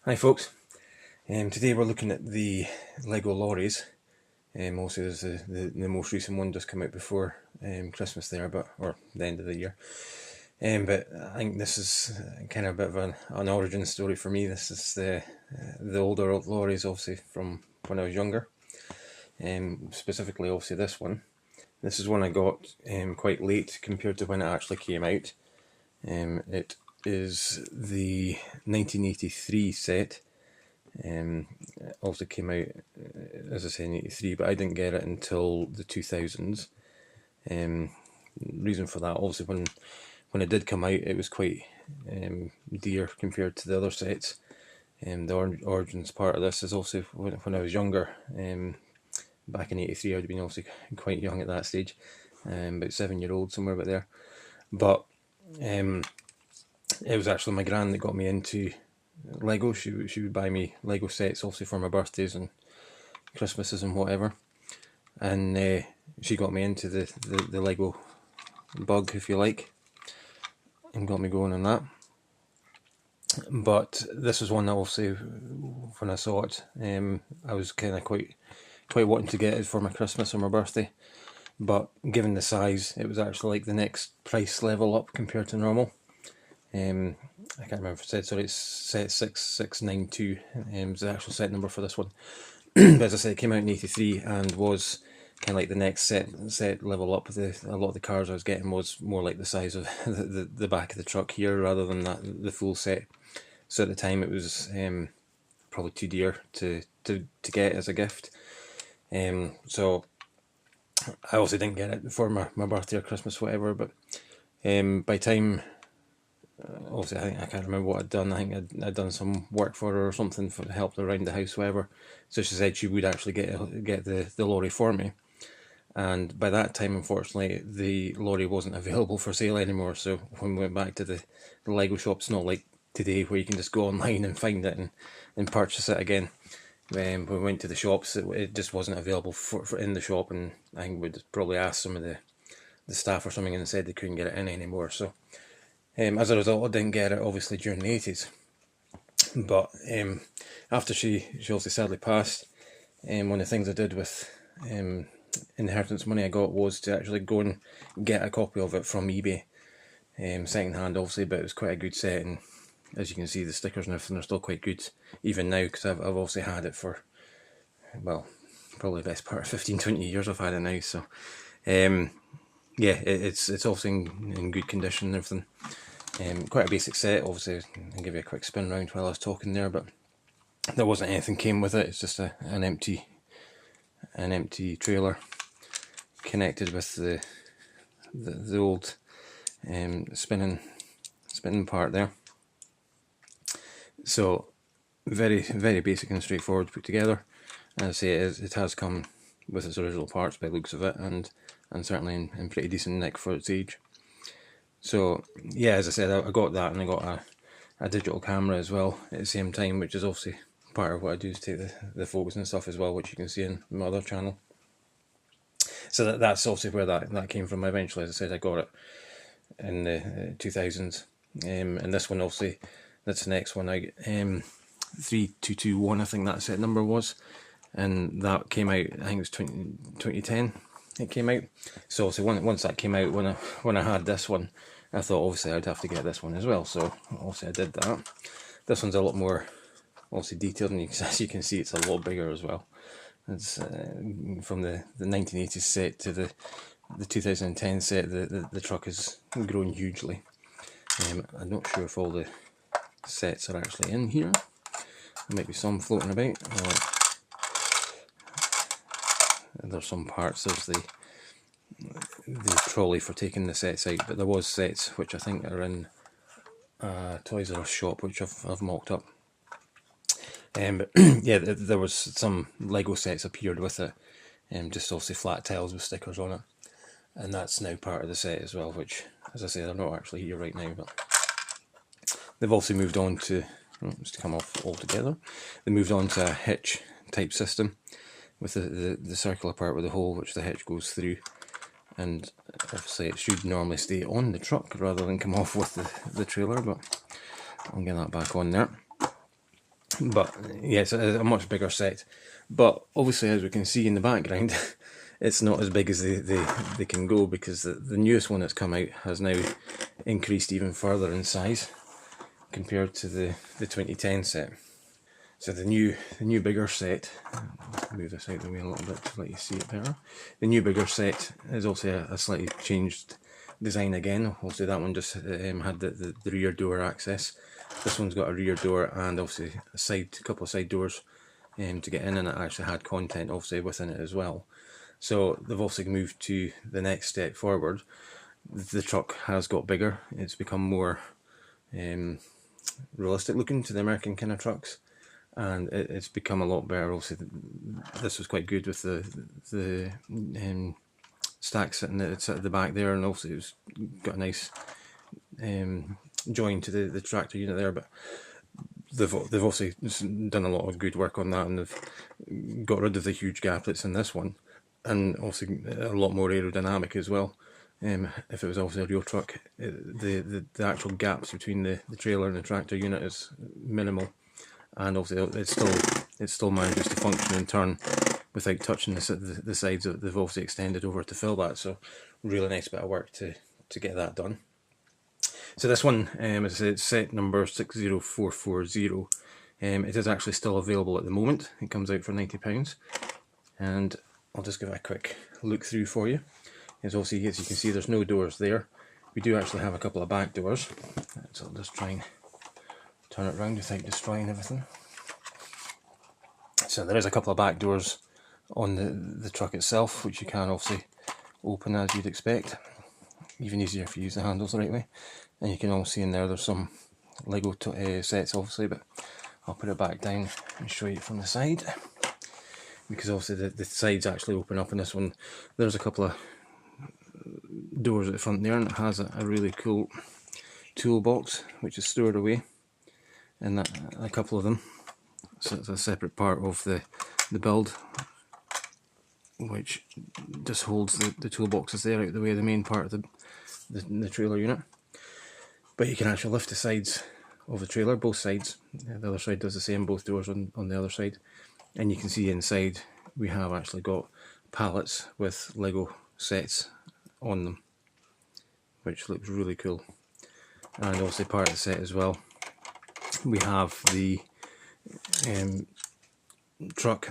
Hi folks, today we're looking at the Lego lorries. Also there's the most recent one just come out before Christmas there, or the end of the year. But I think this is kind of a bit of an origin story for me. This is the older lorries, obviously from when I was younger. Specifically obviously this one. This is one I got quite late compared to when it actually came out. It is the 1983 set. Also came out, as I say, in 83, but I didn't get it until the 2000s. Reason for that, obviously, when it did come out, it was quite dear compared to the other sets. The origins part of this is also when I was younger. Back in 83, I would have been obviously quite young at that stage, about 7-year-old, somewhere about there. But it was actually my gran that got me into Lego. She would buy me Lego sets, obviously for my birthdays and Christmases and whatever. And she got me into the Lego bug, if you like, and got me going on that. But this was one that obviously, when I saw it, I was kind of quite wanting to get it for my Christmas or my birthday. But given the size, it was actually like the next price level up compared to normal. I can't remember if it said, sorry, it's set 6692 is the actual set number for this one. But as I said, it came out in 83 and was kind of like the next set level up. A lot of the cars I was getting was more like the size of the back of the truck here rather than the full set. So at the time it was probably too dear to get as a gift. So I also didn't get it for my birthday or Christmas, whatever. But by time, obviously, I can't remember what I'd done. I think I'd done some work for her or something to help her around the house, whatever. So she said she would actually get the lorry for me. And by that time, unfortunately, the lorry wasn't available for sale anymore. So when we went back to the Lego shop, it's not like today where you can just go online and find it and purchase it again. When we went to the shops, it just wasn't available for in the shop, and I think we'd probably asked some of the staff or something and said they couldn't get it in anymore. So as a result, I didn't get it obviously during the 80s. But after she obviously sadly passed, one of the things I did with inheritance money I got was to actually go and get a copy of it from eBay, second hand obviously, but it was quite a good set, and as you can see the stickers and everything are still quite good even now, because I've obviously had it for, well, probably the best part of 15-20 years I've had it now. So yeah, it's obviously in good condition and everything. Quite a basic set. Obviously I'll give you a quick spin round while I was talking there, but there wasn't anything came with it. It's just an empty trailer connected with the old spinning part there. So very basic and straightforward to put together. As I say, it has come with its original parts by the looks of it, and certainly in pretty decent nick for its age. So yeah, as I said, I got that, and I got a digital camera as well at the same time, which is obviously part of what I do is take the photos and stuff as well, which you can see in my other channel. So that's obviously where that came from. Eventually, as I said, I got it in the 2000s, and this one obviously, that's the next one. 3221, I think that set number was, and that came out, I think it was 2010 it came out. So obviously once that came out, when I had this one, I thought obviously I'd have to get this one as well, so obviously I did that. This one's a lot more obviously detailed, and as you can see it's a lot bigger as well. It's from the 1980s set to the 2010 set, the truck has grown hugely. I'm not sure if all the sets are actually in here. There might be some floating about. There's some parts. There's the trolley for taking the sets out, but there was sets which I think are in a Toys R Us shop, which I've mocked up. But yeah, there was some Lego sets appeared with it, just obviously flat tiles with stickers on it, and that's now part of the set as well, which, as I say, they're not actually here right now, but they've also moved on to, just to come off altogether, they moved on to a hitch type system with the circular part with the hole which the hitch goes through, and obviously it should normally stay on the truck rather than come off with the trailer, but I'll get that back on there. But yeah, it's a much bigger set. But obviously, as we can see in the background, it's not as big as they can go, because the newest one that's come out has now increased even further in size compared to the 2010 set. So the new bigger set, let's move this out of the way a little bit to let you see it better. The new bigger set is also a slightly changed design again. Obviously that one just had the rear door access. This one's got a rear door and obviously a couple of side doors to get in, and it actually had content obviously within it as well. So they've also moved to the next step forward. The truck has got bigger. It's become more realistic looking to the American kind of trucks, and it's become a lot better. Obviously, this was quite good with the stack sitting at the back there, and also it's got a nice join to the tractor unit there. But they've obviously done a lot of good work on that, and they've got rid of the huge gap that's in this one, and also a lot more aerodynamic as well. If it was obviously a real truck, the actual gaps between the trailer and the tractor unit is minimal, and obviously it still manages to function and turn without touching the sides that they've obviously extended over to fill that. So really nice bit of work to get that done. So this one, as I said, it's set number 60440. It is actually still available at the moment. It comes out for £90, and I'll just give it a quick look through for you. As also, as you can see, there's no doors there. We do actually have a couple of back doors, so I'll just try and turn it around without destroying everything. So there is a couple of back doors on the truck itself, which you can obviously open as you'd expect. Even easier if you use the handles the right way. And you can also see in there's some Lego sets obviously, but I'll put it back down and show you from the side, because obviously the sides actually open up in this one. There's a couple of doors at the front there, and it has a really cool toolbox which is stored away in a couple of them. So it's a separate part of the build, which just holds the toolboxes there out of the way of the main part of the trailer unit. But you can actually lift the sides of the trailer, both sides. The other side does the same, both doors on the other side. And you can see inside we have actually got pallets with Lego sets on them, which looks really cool. And obviously part of the set as well, we have the truck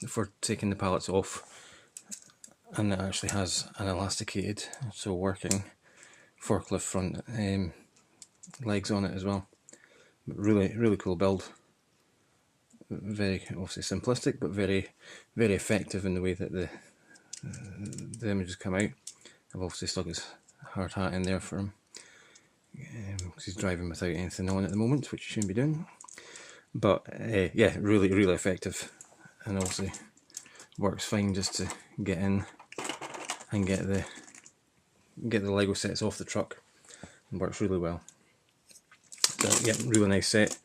for taking the pallets off, and it actually has an elasticated, so working forklift front legs on it as well. Really cool build. Very obviously simplistic, but very effective in the way that the images come out. I've obviously stuck his hard hat in there for him, because he's driving without anything on at the moment, which he shouldn't be doing. But yeah, really effective, and obviously works fine just to get in and get the Lego sets off the truck, and works really well. So yeah, really nice set,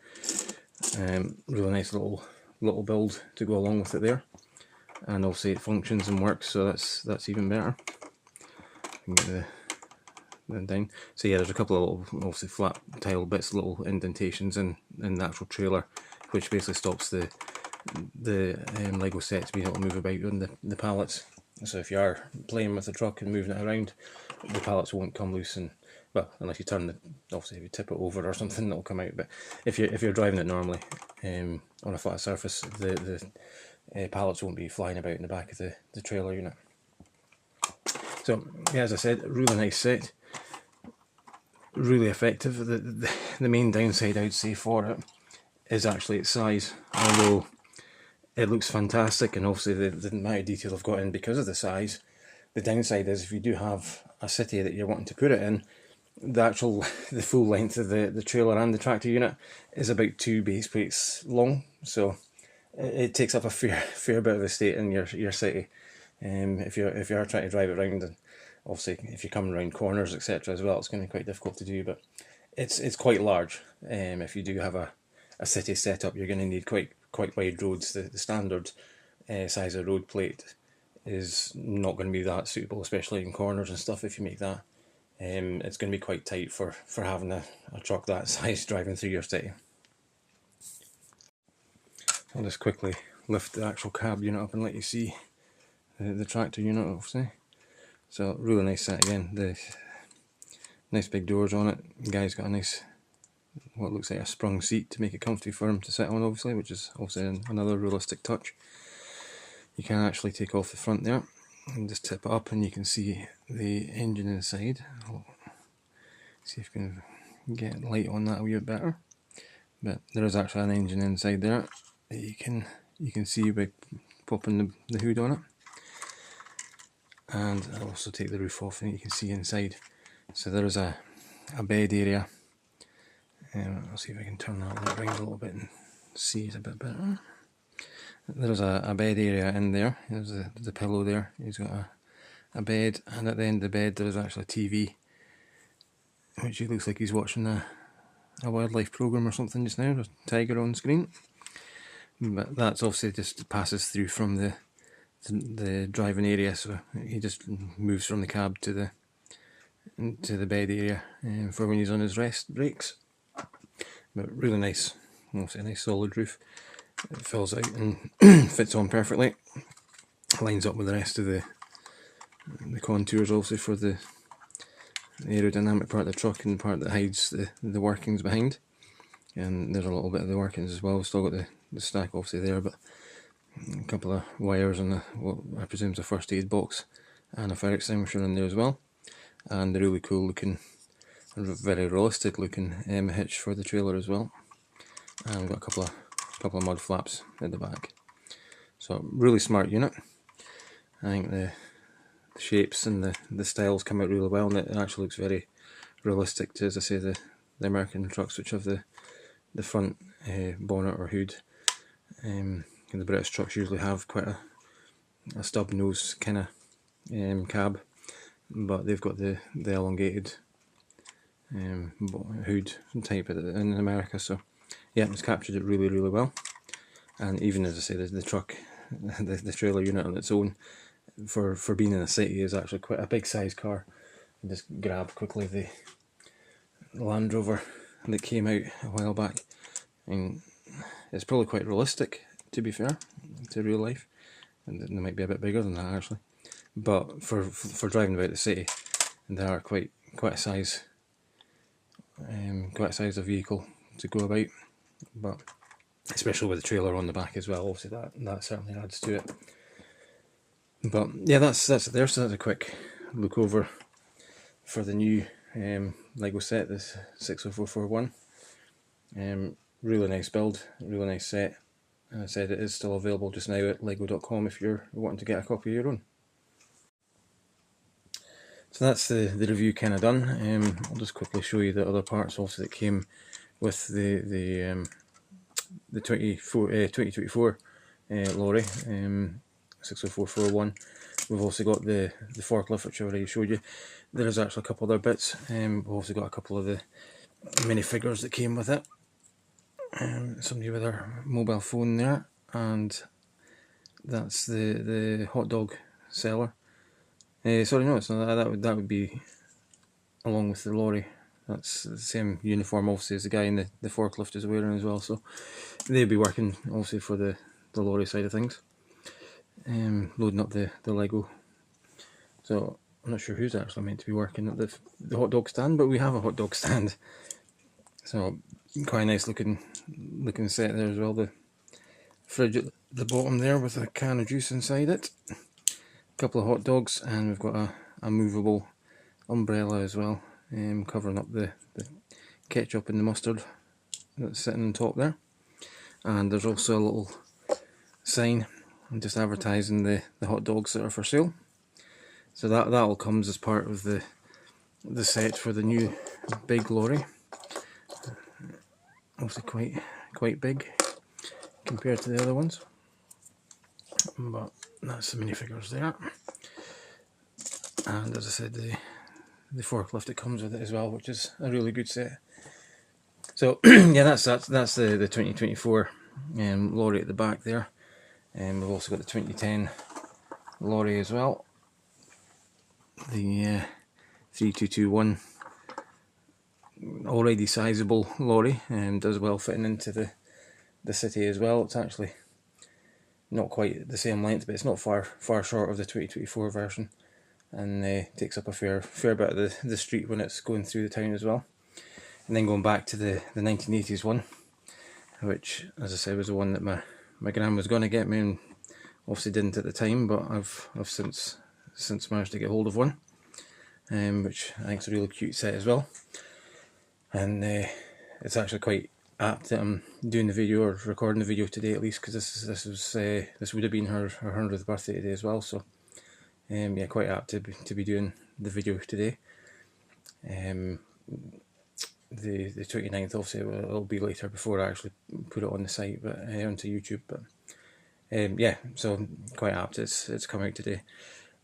really nice little build to go along with it there, and obviously it functions and works, so that's even better. Get the down. So yeah, there's a couple of little obviously flat tile bits, little indentations in the actual trailer, which basically stops the Lego sets being able to move about on the pallets. So if you are playing with the truck and moving it around, the pallets won't come loose, and well, unless you turn obviously if you tip it over or something, it'll come out. But if you're driving it normally on a flat surface, the pallets won't be flying about in the back of the trailer unit. So yeah, as I said, really nice set, really effective. The main downside I'd say for it is actually its size. Although it looks fantastic, and obviously the amount of detail I've got in because of the size, the downside is if you do have a city that you're wanting to put it in, the full length of the trailer and the tractor unit is about 2 base plates long, so it takes up a fair bit of estate in your city. If you are trying to drive it around, and obviously if you're coming around corners etc as well, it's going to be quite difficult to do. But it's quite large. If you do have a city setup, you're going to need quite wide roads. The standard size of road plate is not going to be that suitable, especially in corners and stuff. If you make that, it's going to be quite tight for having a truck that size driving through your city. I'll just quickly lift the actual cab unit up and let you see the tractor unit, obviously. So really nice set again. The nice big doors on it. The guy's got a nice, what looks like a sprung seat to make it comfy for him to sit on, obviously, which is obviously another realistic touch. You can actually take off the front there and just tip it up, and you can see the engine inside. I'll see if I can get light on that a wee bit better. But there is actually an engine inside there that you can see by popping the hood on it. And I'll also take the roof off and you can see inside. So there is a bed area. I'll see if I can turn that light around a little bit and see it a bit better. There's a bed area in there. There's the pillow there. He's got a bed, and at the end of the bed there is actually a TV, which it looks like he's watching a wildlife program or something just now. There's a tiger on screen, but that's obviously just passes through from the driving area, so he just moves from the cab to the bed area for when he's on his rest breaks. But really nice, obviously a nice solid roof. It fills out and fits on perfectly. Lines up with the rest of the contours, also for the aerodynamic part of the truck and the part that hides the workings behind. And there's a little bit of the workings as well. We've still got the stack obviously there, but a couple of wires and what I presume is a first aid box and a fire extinguisher in there as well. And the really cool looking, very realistic looking hitch for the trailer as well. And we've got a couple of mud flaps at the back. So really smart unit. I think the shapes and the styles come out really well, and it actually looks very realistic to, as I say, the American trucks which have the front bonnet or hood. And the British trucks usually have quite a stub nose kind of cab, but they've got the elongated hood type in America. So yeah, it's captured it really, really well. And even as I say, the truck, the trailer unit on its own, for being in a city, is actually quite a big size car. I just grabbed quickly the Land Rover that came out a while back, and it's probably quite realistic, to be fair, to real life. And they might be a bit bigger than that actually, but for driving about the city, they are quite a size, of vehicle to go about. But especially with the trailer on the back as well, obviously that certainly adds to it. But yeah, that's it there. So that's a quick look over for the new Lego set, this 60441. Really nice build, really nice set. As I said, it is still available just now at lego.com if you're wanting to get a copy of your own. So that's the review kind of done. I'll just quickly show you the other parts also that came with the 2024 lorry, 60441. We've also got the forklift, which I already showed you. There's actually a couple other bits. We've also got a couple of the minifigures that came with it. Somebody with their mobile phone there, and that's the hot dog seller. Sorry, no, it's not that. That would be along with the lorry. That's the same uniform, obviously, as the guy in the forklift is wearing as well. So they'll be working, obviously, for the lorry side of things, loading up the Lego. So I'm not sure who's actually meant to be working at the hot dog stand, but we have a hot dog stand. So quite a nice looking set there as well. The fridge at the bottom there with a can of juice inside it. A couple of hot dogs, and we've got a movable umbrella as well, covering up the ketchup and the mustard that's sitting on top there. And there's also a little sign just advertising the hot dogs that are for sale. So that all comes as part of the set for the new big lorry. Obviously quite big compared to the other ones, but that's the minifigures there. And as I said, the forklift that comes with it as well, which is a really good set. So yeah, that's the 2024 lorry at the back there, and we've also got the 2010 lorry as well, the 3221. Already sizable lorry, and does well fitting into the city as well. It's actually not quite the same length, but it's not far short of the 2024 version, and takes up a fair bit of the street when it's going through the town as well. And then going back to the 1980s one, which, as I said, was the one that my gran was going to get me, and obviously didn't at the time, but I've since managed to get hold of one, which I think is a really cute set as well. And it's actually quite apt that I'm doing the video, or recording the video today at least, because this would have been her 100th birthday today as well. So yeah, quite apt to be doing the video today. The 29th, obviously it'll be later before I actually put it on the site, but onto YouTube. But yeah, so quite apt it's come out today.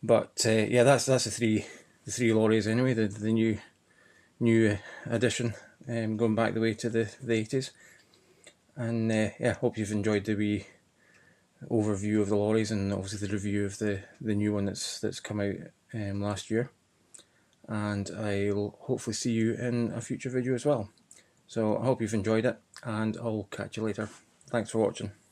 But yeah, that's the three lorries anyway. The new edition, going back the way to the 80s. And yeah, hope you've enjoyed the wee overview of the lorries, and obviously the review of the new one that's come out last year. And I'll hopefully see you in a future video as well. So I hope you've enjoyed it, and I'll catch you later. Thanks for watching.